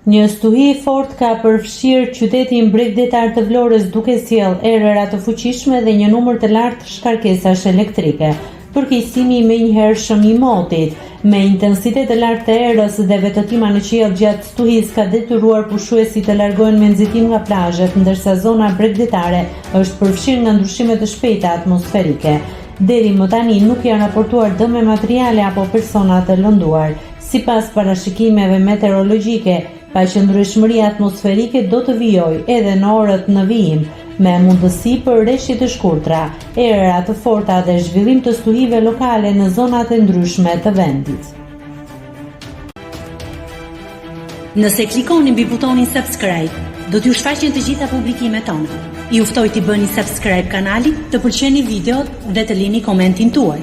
Një stuhi i fortë ka përfshirë qytetin bregdetar të Vlorës duke sjellë erëra të fuqishme dhe një numër të lartë shkarkesash elektrike. Përkeqësimi i menjëhershëm i motit, me intensitet të lartë të erës dhe vetëtima në qiell gjatë stuhisë ka detyruar pushuesit të largohen me nxitim nga plazhet, ndërsa zona bregdetare është përfshirë nga ndryshime të shpejta atmosferike. Deri më tani nuk janë raportuar dëme materiale apo persona të lënduar. Sipas parashikimeve meteorologjike, paqëndrueshmëria atmosferike do të vijojë edhe në orët në vijim, me mundësi për rreshje të shkurtra, erëra të forta dhe zhvillim të stuhive lokale në zonat e ndryshme të vendit. Nëse klikoni mbi butonin subscribe, do t'ju shfaqen të gjitha publikimet tona. Ju ftoj t'i bëni subscribe kanalit, të pëlqeni videot dhe të lini komentin tuaj.